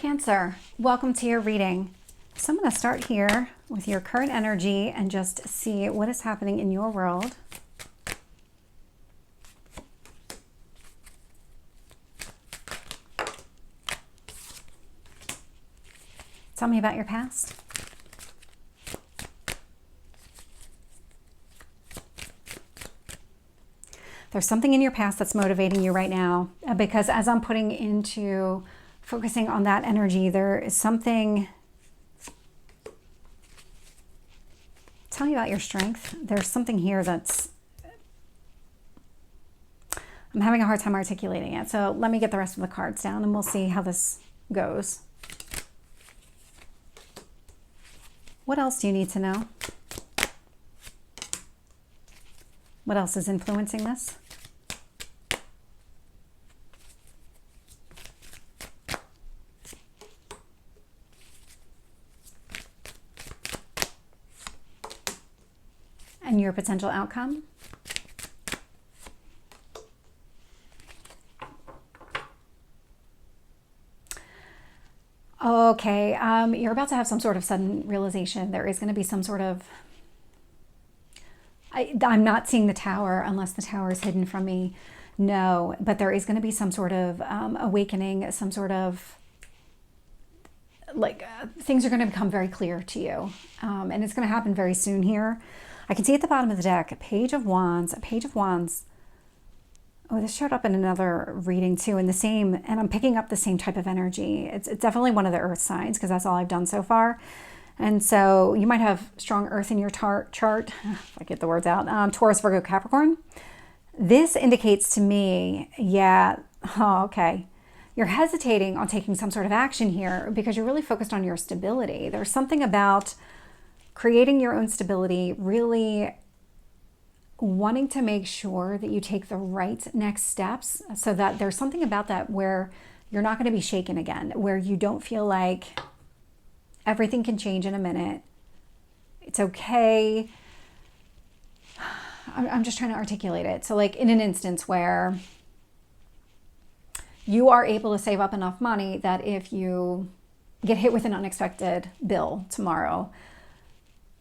Cancer, welcome to your reading. So I'm going to start here with your current energy and just see what is happening in your world. Tell me about your past. There's something in your past that's motivating you right now, because as I'm putting into focusing on that energy, there is something. Tell me about your strength. There's something here that's, I'm having a hard time articulating it. So let me get the rest of the cards down and we'll see how this goes. What else do you need to know? What else is influencing this? And your potential outcome? Okay, you're about to have some sort of sudden realization. There is going to be some sort of... I'm not seeing the tower unless the tower is hidden from me. No, but there is going to be some sort of awakening, some sort of... things are going to become very clear to you. And it's going to happen very soon here. I can see at the bottom of the deck, a Page of Wands, a Page of Wands. Oh, this showed up in another reading too, in the same, and I'm picking up the same type of energy. It's definitely one of the earth signs because that's all I've done so far. And so you might have strong earth in your chart, if I get the words out, Taurus, Virgo, Capricorn. This indicates to me, okay. You're hesitating on taking some sort of action here because you're really focused on your stability. There's something about creating your own stability, really wanting to make sure that you take the right next steps so that there's something about that where you're not going to be shaken again, where you don't feel like everything can change in a minute. It's okay. I'm just trying to articulate it. So like in an instance where you are able to save up enough money that if you get hit with an unexpected bill tomorrow,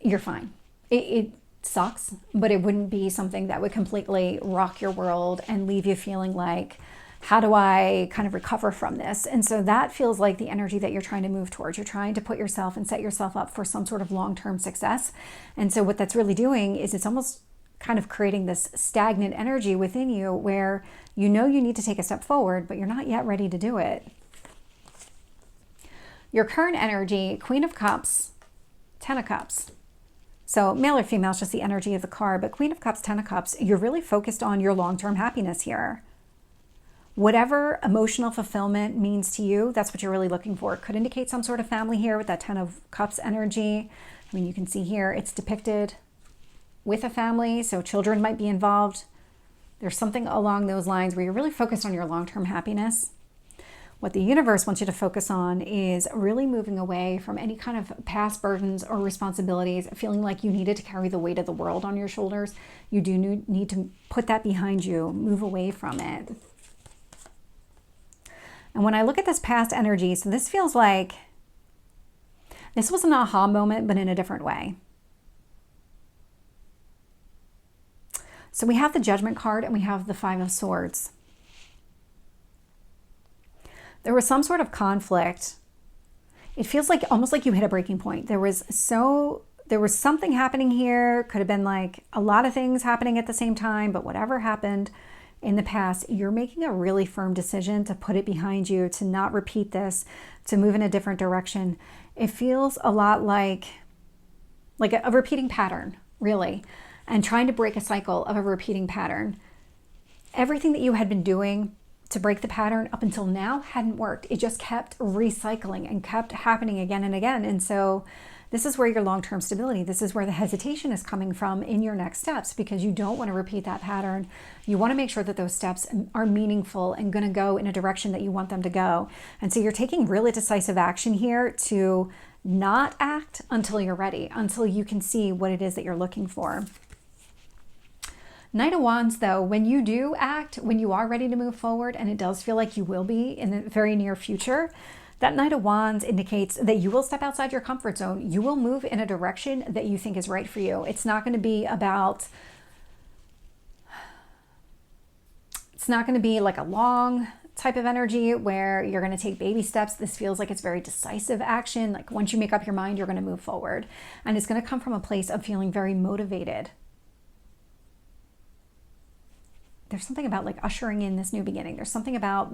you're fine. It sucks, but it wouldn't be something that would completely rock your world and leave you feeling like, how do I kind of recover from this? And so that feels like the energy that you're trying to move towards. You're trying to put yourself and set yourself up for some sort of long-term success. And so what that's really doing is it's almost kind of creating this stagnant energy within you where you know you need to take a step forward, but you're not yet ready to do it. Your current energy, Queen of Cups, Ten of Cups. So male or female is just the energy of the card, but Queen of Cups, Ten of Cups, you're really focused on your long-term happiness here. Whatever emotional fulfillment means to you, that's what you're really looking for. It could indicate some sort of family here with that Ten of Cups energy. I mean, you can see here it's depicted with a family, so children might be involved. There's something along those lines where you're really focused on your long-term happiness. What the universe wants you to focus on is really moving away from any kind of past burdens or responsibilities, feeling like you needed to carry the weight of the world on your shoulders. You do need to put that behind you, move away from it. And when I look at this past energy, so this feels like this was an aha moment, but in a different way. So we have the Judgment card and we have the Five of Swords. There was some sort of conflict. It feels like almost like you hit a breaking point. There was something happening here. Could have been like a lot of things happening at the same time, but whatever happened in the past, you're making a really firm decision to put it behind you, to not repeat this, to move in a different direction. It feels a lot like a repeating pattern, really, and trying to break a cycle of a repeating pattern. Everything that you had been doing to break the pattern up until now hadn't worked. It just kept recycling and kept happening again and again. And so this is where your long-term stability, this is where the hesitation is coming from in your next steps, because you don't want to repeat that pattern. You want to make sure that those steps are meaningful and going to go in a direction that you want them to go. And so you're taking really decisive action here to not act until you're ready, until you can see what it is that you're looking for. Knight of Wands, though, when you do act, when you are ready to move forward, and it does feel like you will be in the very near future, That Knight of Wands indicates that you will step outside your comfort zone. You will move in a direction that you think is right for you. It's not going to be about, it's not going to be like a long type of energy where you're going to take baby steps. This feels like it's very decisive action. Like once you make up your mind, you're going to move forward. And it's going to come from a place of feeling very motivated. There's something about like ushering in this new beginning. There's something about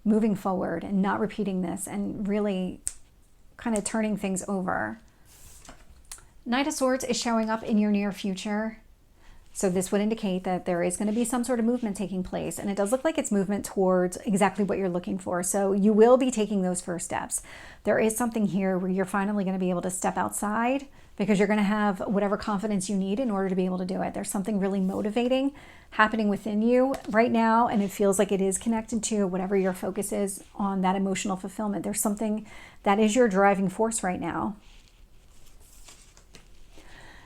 moving forward and not repeating this and really kind of turning things over. Knight of Swords is showing up in your near future. So this would indicate that there is going to be some sort of movement taking place. And it does look like it's movement towards exactly what you're looking for. So you will be taking those first steps. There is something here where you're finally going to be able to step outside because you're going to have whatever confidence you need in order to be able to do it. There's something really motivating happening within you right now. And it feels like it is connected to whatever your focus is on, that emotional fulfillment. There's something that is your driving force right now.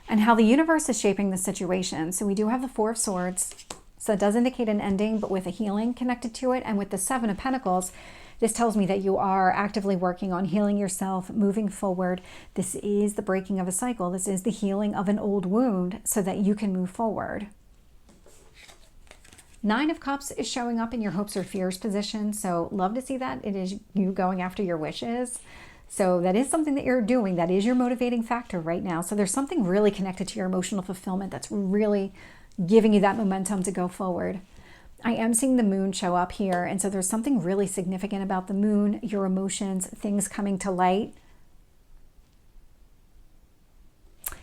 And how the universe is shaping the situation. So we do have the Four of Swords. So it does indicate an ending, but with a healing connected to it. And with the Seven of Pentacles, this tells me that you are actively working on healing yourself, moving forward. This is the breaking of a cycle. This is the healing of an old wound so that you can move forward. Nine of Cups is showing up in your hopes or fears position. So love to see that. It is you going after your wishes. So that is something that you're doing. That is your motivating factor right now. So there's something really connected to your emotional fulfillment that's really giving you that momentum to go forward. I am seeing the moon show up here. And so there's something really significant about the moon, your emotions, things coming to light.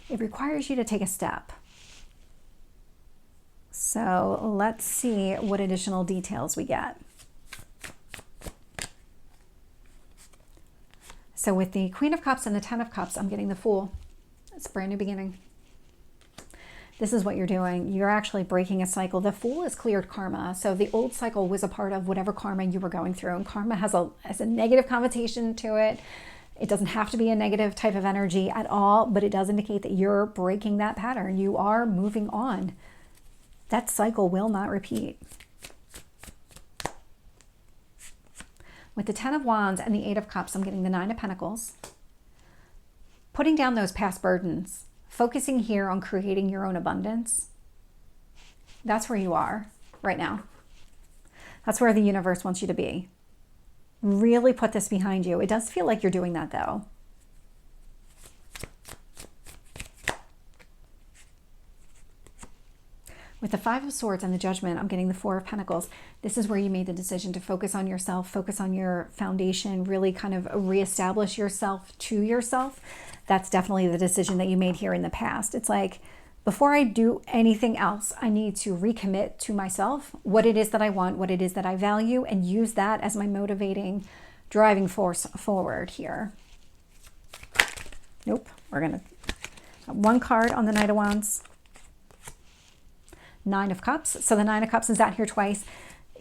It requires you to take a step. So let's see what additional details we get. So with the Queen of Cups and the Ten of Cups, I'm getting the Fool. It's a brand new beginning. This is what you're doing. You're actually breaking a cycle. The Fool is cleared karma. So the old cycle was a part of whatever karma you were going through. And karma has a negative connotation to it. It doesn't have to be a negative type of energy at all, but it does indicate that you're breaking that pattern. You are moving on. That cycle will not repeat. With the Ten of Wands and the Eight of Cups, I'm getting the Nine of Pentacles. Putting down those past burdens, focusing here on creating your own abundance. That's where you are right now. That's where the universe wants you to be. Really put this behind you. It does feel like you're doing that though. With the Five of Swords and the Judgment, I'm getting the Four of Pentacles. This is where you made the decision to focus on yourself, focus on your foundation, really kind of reestablish yourself to yourself. That's definitely the decision that you made here in the past. It's like, before I do anything else, I need to recommit to myself what it is that I want, what it is that I value, and use that as my motivating, driving force forward here. Nope, we're gonna, one card on the Knight of Wands. Nine of Cups. So the Nine of Cups is out here twice.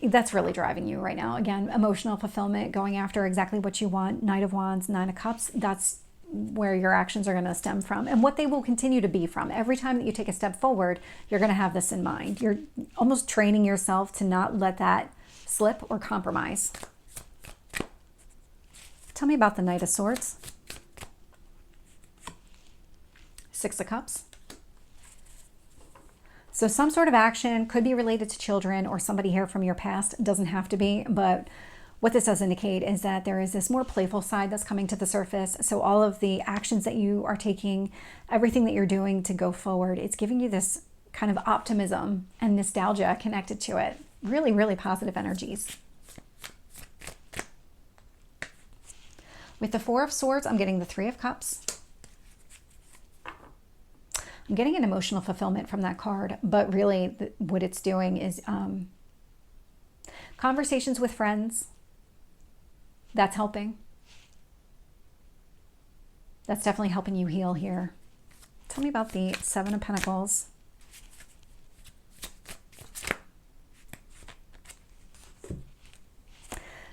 That's really driving you right now. Again, emotional fulfillment, going after exactly what you want. Knight of Wands, Nine of Cups. That's where your actions are going to stem from and what they will continue to be from. Every time that you take a step forward, you're going to have this in mind. You're almost training yourself to not let that slip or compromise. Tell me about the Knight of Swords. Six of Cups. So some sort of action could be related to children or somebody here from your past. It doesn't have to be, but what this does indicate is that there is this more playful side that's coming to the surface. So all of the actions that you are taking, everything that you're doing to go forward, it's giving you this kind of optimism and nostalgia connected to it. Really, really positive energies. With the Four of Swords, I'm getting the Three of Cups. I'm getting an emotional fulfillment from that card, but really what it's doing is conversations with friends. That's helping. That's definitely helping you heal here. Tell me about the Seven of Pentacles.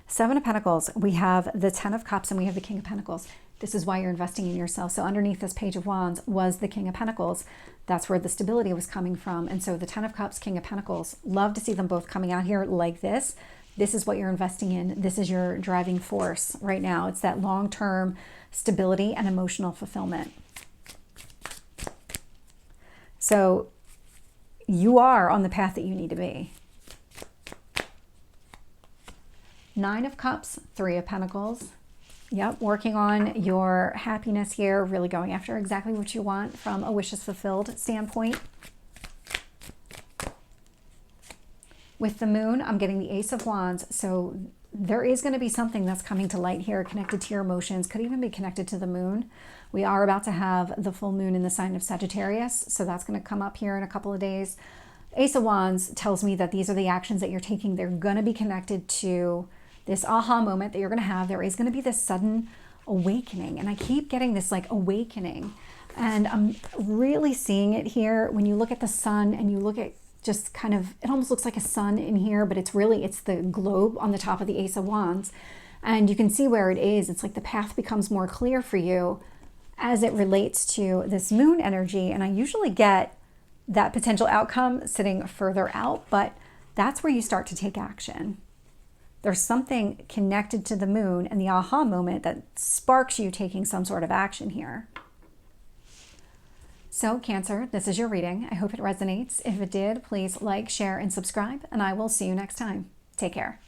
Seven of Pentacles, we have the Ten of Cups and we have the King of Pentacles. This is why you're investing in yourself. So underneath this Page of Wands was the King of Pentacles. That's where the stability was coming from. And so the Ten of Cups, King of Pentacles, love to see them both coming out here like this. This is what you're investing in. This is your driving force right now. It's that long-term stability and emotional fulfillment. So you are on the path that you need to be. Nine of Cups, Three of Pentacles. Yep, working on your happiness here, really going after exactly what you want from a wishes fulfilled standpoint. With the Moon, I'm getting the Ace of Wands. So there is going to be something that's coming to light here, connected to your emotions, could even be connected to the Moon. We are about to have the full moon in the sign of Sagittarius, so that's going to come up here in a couple of days. Ace of Wands tells me that these are the actions that you're taking. They're going to be connected to this aha moment that you're going to have. There is going to be this sudden awakening, and I keep getting this like awakening, and I'm really seeing it here when you look at the sun and you look at just kind of, it almost looks like a sun in here, but it's the globe on the top of the Ace of Wands, and you can see where it is. It's like the path becomes more clear for you as it relates to this moon energy, and I usually get that potential outcome sitting further out, but that's where you start to take action. There's something connected to the moon and the aha moment that sparks you taking some sort of action here. So Cancer, this is your reading. I hope it resonates. If it did, please like, share, and subscribe, and I will see you next time. Take care.